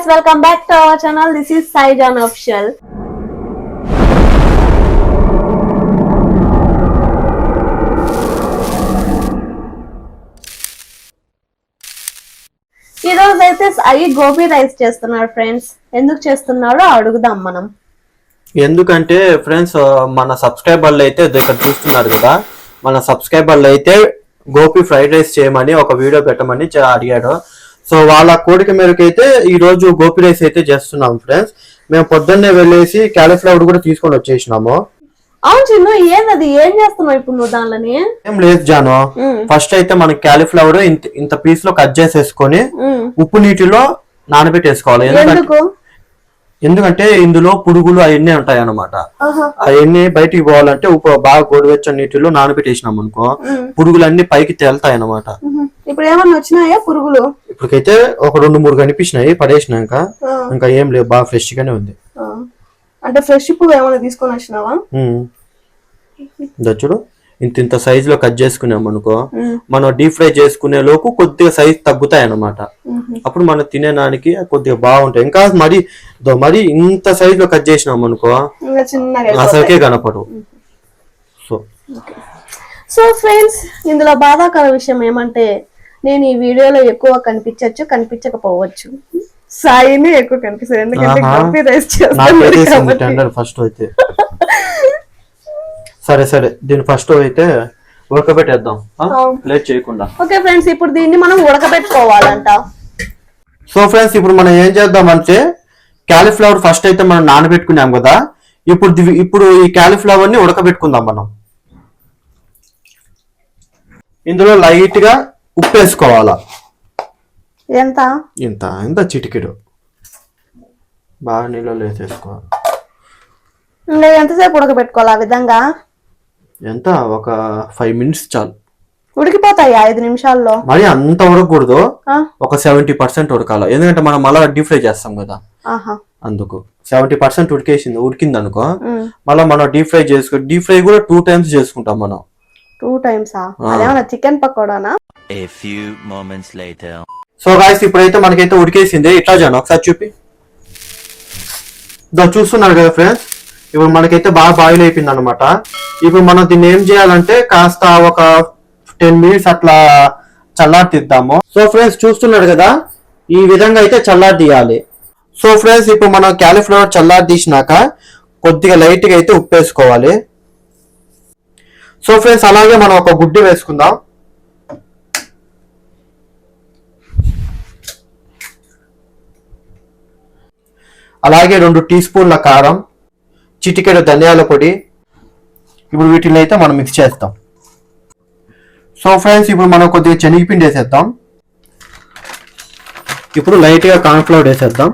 guys, welcome back to our channel. This is Saijan Official. ఈ రోజు అయితే Sai gobi rice చేస్తున్నారు ఫ్రెండ్స్. ఎందుకు చేస్తున్నారో అడుగుదాం మనం. ఎందుకంటే ఫ్రెండ్స్ మన సబ్స్క్రైబర్లు అయితే ఇక్కడ చూస్తున్నారు కదా, మన సబ్స్క్రైబర్లు అయితే గోబీ ఫ్రైడ్ రైస్ చేయమని ఒక వీడియో పెట్టమని అడిగాడు. సో వాళ్ళ కోరిక మేరకు అయితే ఈ రోజు గోబీ రైస్ అయితే చేస్తున్నాం ఫ్రెండ్స్. మేము పొద్దున్నే వెళ్ళేసి క్యాలీఫ్లవర్ కూడా తీసుకొని వచ్చేసినాము. అవును చిన్ను, ఏంది ఏం చేస్తున్నావు ఇప్పుడు నువ్వు దానిలోని? ఏం లేదు జాను, ఫస్ట్ అయితే మనం క్యాలీఫ్లవర్ ఇంత పీస్ లో కట్ చేసేసుకొని ఉప్పు నీటిలో నానబెట్టేసుకోవాలి. ఎందుకంటే ఇందులో పురుగులు అవన్నీ ఉంటాయి అన్నమాట. అవన్నీ బయటికి పోవాలంటే ఉప్పు బాగా గోరువెచ్చని నీటిలో నానబెట్టేసినాం అనుకో, పురుగులు అన్ని పైకి తేలుతాయి అన్నమాట. ఇప్పుడు ఏమన్నా వచ్చినాయా పురుగులు? ఇప్పటికైతే ఒక 2-3 కనిపించినాయి, పడేసినాక ఇంకా ఏం లేవు, బాగా ఫ్రెష్ గానే ఉంది. అంటే ఫ్రెష్ పువ్వు ఏమైనా తీసుకొని వచ్చినావా? చూడు, ఇంత సైజ్ లో కట్ చేసుకున్నాం అనుకో, మనం డీప్ ఫ్రై చేసుకునే లోపు కొద్దిగా సైజ్ తగ్గుతాయి అన్నమాట. అప్పుడు మనం తినేదానికి కొద్దిగా బాగుంటాయి. ఇంకా మరి ఇంత సైజ్ లో కట్ చేసినాం అనుకో అసలుకే కనపడవు. సో ఫ్రెండ్స్, ఇందులో బాధాకర విషయం ఏమంటే నేను ఈ వీడియోలో ఎక్కువ కనిపించకపోవచ్చు, సాయిని ఎక్కువ కనిపిస్తుంది. ఎందుకంటే గోబీ రైస్ చేస్తాను ఫస్ట్ అయితే. సరే దీన్ని ఫస్ట్ అయితే ఉడకబెట్టేద్దాం, లేట్ చేయకుండా. ఓకే ఫ్రెండ్స్, ఇప్పుడు దీన్ని మనం ఉడకబెట్టుకోవాలంట. సో ఫ్రెండ్స్, ఇప్పుడు మనం ఏం చేద్దామంటే క్యాలీఫ్లవర్ ఫస్ట్ అయితే మనం నానబెట్టుకున్నాం కదా, ఇప్పుడు ఈ క్యాలీఫ్లవర్ ని ఉడకబెట్టుకుందాం మనం. ఇందులో లైట్ గా ఉప్పు వేసుకోవాలా. ఎంత చిటికెడు బాగా నీళ్ళలో వేసేసుకోవాలి. ఎంతసేపు ఉడకబెట్టుకోవాలి ఆ విధంగా? ఎంత ఒక 5 minutes చాలు, ఉడికిపోతాయి 5 నిమిషాల్లో. మరి అంత ఉడకకూడదు, ఒక 70% ఉడకాలి. ఎందుకంటే మనం మళ్ళీ డీప్ ఫ్రై చేస్తాం కదా, అందుకు 70% ఉడికింది అనుకో, మళ్ళీ మనం డీప్ ఫ్రై కూడా 2 times చేసుకుంటాం మనం. 2 times చికెన్ పకోడానా? సో గాయ్స్, ఇప్పుడైతే మనకైతే ఉడికేసింది. ఇట్లా జాను ఒకసారి చూపి. చూస్తున్నారు కదా ఫ్రెండ్స్, ఇప్పుడు మనకైతే బాగా బాయిల్ అయిపోయింది అనమాట. ఇప్పుడు మనం దీన్ని ఏం చేయాలంటే కాస్త ఒక 10 minutes అట్లా చల్లార్తిద్దాము. సో ఫ్రెండ్స్, చూస్తున్నారు కదా, ఈ విధంగా అయితే చల్లార్తీయాలి. సో ఫ్రెండ్స్, ఇప్పుడు మనం క్యాలీఫ్లవర్ చల్లార్తీసినాక కొద్దిగా లైట్ గా అయితే ఉప్పు వేసుకోవాలి. సో ఫ్రెండ్స్, అలాగే మనం ఒక గుడ్డు వేసుకుందాం. అలాగే 2 teaspoons కారం, చిటికెడు ధనియాల పొడి. ఇప్పుడు వీటిని అయితే మనం మిక్స్ చేస్తాం. సో ఫ్రెండ్స్, ఇప్పుడు మనం కొద్దిగా శనగపిండి వేసేద్దాం. ఇప్పుడు లైట్ గా కార్న్ఫ్లవర్ వేసేద్దాం.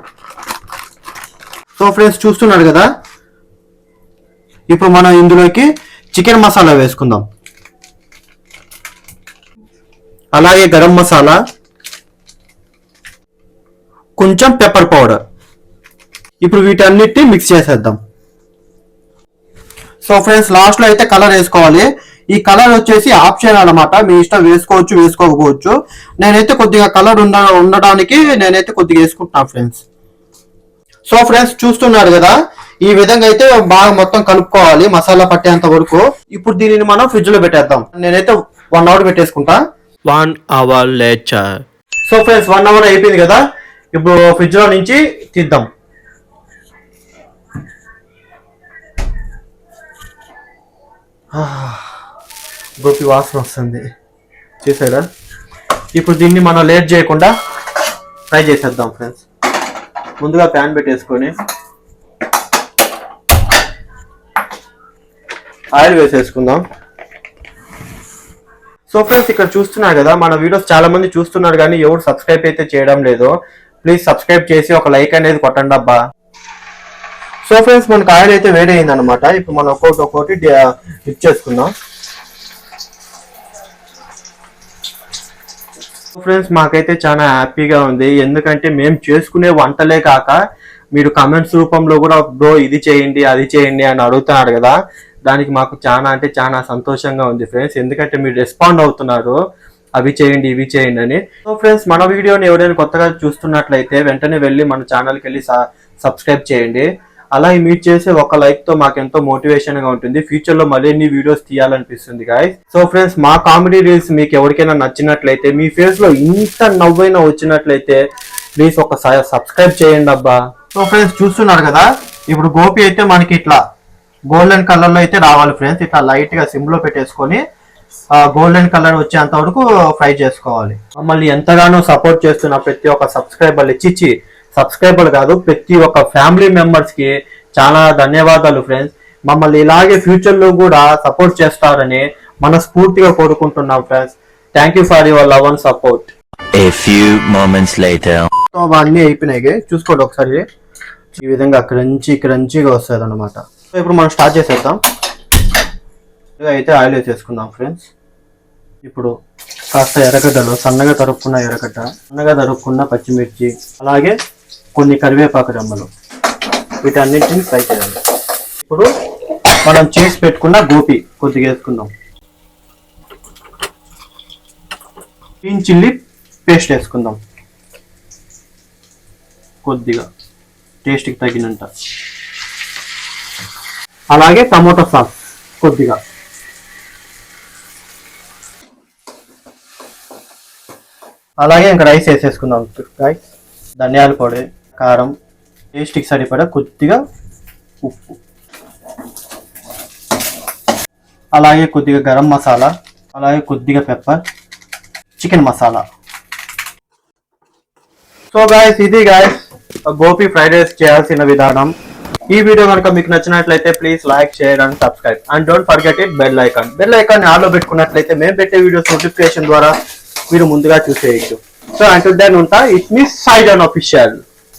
సో ఫ్రెండ్స్, చూస్తున్నారు కదా, ఇప్పుడు మనం ఇందులోకి చికెన్ మసాలా వేసుకుందాం. అలాగే గరం మసాలా, కొంచెం పెప్పర్ పౌడర్. ఇప్పుడు వీటన్నిటిని మిక్స్ చేసేద్దాం. సో ఫ్రెండ్స్, లాస్ట్ లో అయితే కలర్ వేసుకోవాలి. ఈ కలర్ వచ్చేసి ఆప్షన్ అన్నమాట, మీ ఇష్టం వేసుకోవచ్చు వేసుకోకపోవచ్చు. నేనైతే కొద్దిగా కలర్ ఉండడానికి నేనైతే కొద్దిగా వేసుకుంటున్నాను ఫ్రెండ్స్. సో ఫ్రెండ్స్, చూస్తున్నారు కదా, ఈ విధంగా అయితే బాగా మొత్తం కలుపుకోవాలి మసాలా పట్టేంత వరకు. ఇప్పుడు దీనిని మనం ఫ్రిడ్జ్ లో పెట్టేద్దాం. నేనైతే 1 hour పెట్టేసుకుంటా. 1 hour later. So friends, 1 hour అయిపోయింది కదా, ఇప్పుడు ఫ్రిడ్జ్ లో నుంచి తీద్దాం. గోపి వాసన వస్తుంది చూసారా. ఇప్పుడు దీన్ని మనం లేట్ చేయకుండా ఫ్రై చేసేద్దాం ఫ్రెండ్స్. ముందుగా ప్యాన్ పెట్టేసుకొని ఆయిల్ వేసేసుకుందాం. సో ఫ్రెండ్స్, ఇక్కడ చూస్తున్నారు కదా, మన వీడియోస్ చాలా మంది చూస్తున్నారు కానీ ఎవరు సబ్స్క్రైబ్ అయితే చేయడం లేదు. ప్లీజ్ సబ్స్క్రైబ్ చేసి ఒక లైక్ అనేది కొట్టండి అబ్బా. సో ఫ్రెండ్స్, మనకు ఆయిల్ అయితే వేడి అయింది అనమాట. ఇప్పుడు మనం ఒక్కొక్కటి డిప్ చేసుకుందాం. ఫ్రెండ్స్, మాకైతే చాలా హ్యాపీగా ఉంది. ఎందుకంటే మేము చేసుకునే వంటలే కాక మీరు కమెంట్స్ రూపంలో కూడా బ్రో ఇది చేయండి అది చేయండి అని అడుగుతున్నారు కదా, దానికి మాకు చాలా అంటే చాలా సంతోషంగా ఉంది ఫ్రెండ్స్. ఎందుకంటే మీరు రెస్పాండ్ అవుతున్నారు. అవి చేయండి ఇవి చేయండి అని. సో ఫ్రెండ్స్, మన వీడియోని ఎవరైనా కొత్తగా చూస్తున్నట్లయితే వెంటనే వెళ్ళి మన ఛానల్కి వెళ్ళి సబ్స్క్రైబ్ చేయండి. అలాగే మీరు చేసే ఒక లైక్ తో మాకు ఎంతో మోటివేషన్ గా ఉంటుంది. ఫ్యూచర్ లో మరిన్ని వీడియోస్ తీయాలనిపిస్తుంది గాయస్. సో ఫ్రెండ్స్, మా కామెడీ రీల్స్ మీకు ఎవరికైనా నచ్చినట్లయితే, మీ ఫేస్ లో ఇంత నవ్వైనా వచ్చినట్లయితే ప్లీజ్ ఒక సబ్స్క్రైబ్ చేయండి అబ్బా. సో ఫ్రెండ్స్, చూస్తున్నారు కదా, ఇప్పుడు గోపి అయితే మనకి ఇట్లా గోల్డెన్ కలర్ లో అయితే రావాలి ఫ్రెండ్స్. ఇట్లా లైట్ గా సిమ్ లో పెట్టేసుకొని గోల్డెన్ కలర్ వచ్చేంత వరకు ఫ్రై చేసుకోవాలి. మమ్మల్ని ఎంతగానో సపోర్ట్ చేస్తున్న ప్రతి ఒక్క సబ్స్క్రైబర్ కాదు, ప్రతి ఒక్క ఫ్యామిలీ మెంబర్స్ కి చాలా ధన్యవాదాలు ఫ్రెండ్స్. మమ్మల్ని ఇలాగే ఫ్యూచర్ లో కూడా సపోర్ట్ చేస్తారని మనస్ఫూర్తిగా కోరుకుంటున్నాం friends. Thank you for your love and support. A few moments later. So అవన్నీ అయిపోయినాయి, చూసుకోండి ఒకసారి. ఈ విధంగా క్రంచీగా వస్తుంది అనమాట. సో ఇప్పుడు మనం స్టార్ట్ చేసేద్దాం. అయితే ఆయిల్ వేసేసుకుందాం ఫ్రెండ్స్. ఇప్పుడు కాస్త ఎర్రగడ్డలు, సన్నగా తరుక్కున్న పచ్చిమిర్చి, అలాగే కొన్ని కరివేపాకు రెమ్మలు, వీటన్నింటిని ఫ్రై చేయాలి. ఇప్పుడు మనం చేసి పెట్టుకున్న గోపి కొద్దిగా వేసుకుందాం. గ్రీన్ చిల్లీ పేస్ట్ వేసుకుందాం కొద్దిగా, టేస్ట్కి తగినంత. అలాగే టమోటా సాస్ కొద్దిగా. అలాగే ఇంకా రైస్ వేసేసుకుందాం గాయ్స్. ధనియాల పొడి, కారం, టేస్ట్కి సరిపడా కొద్దిగా ఉప్పు, అలాగే కొద్దిగా గరం మసాలా, అలాగే కొద్దిగా pepper, chicken masala. So guys, ఇది గాయ్స్ గోపి ఫ్రైడ్ రైస్ చేయాల్సిన విధానం. ఈ వీడియో కనుక మీకు నచ్చినట్లయితే please like, share and subscribe. And don't forget it bell icon ఆన్లో పెట్టుకున్నట్లయితే మేము పెట్టే వీడియోస్ నోటిఫికేషన్ ద్వారా మీరు ముందుగా చూసేయచ్చు. సో అంటిల్ దెన్ ఉంటా. It's me side on official.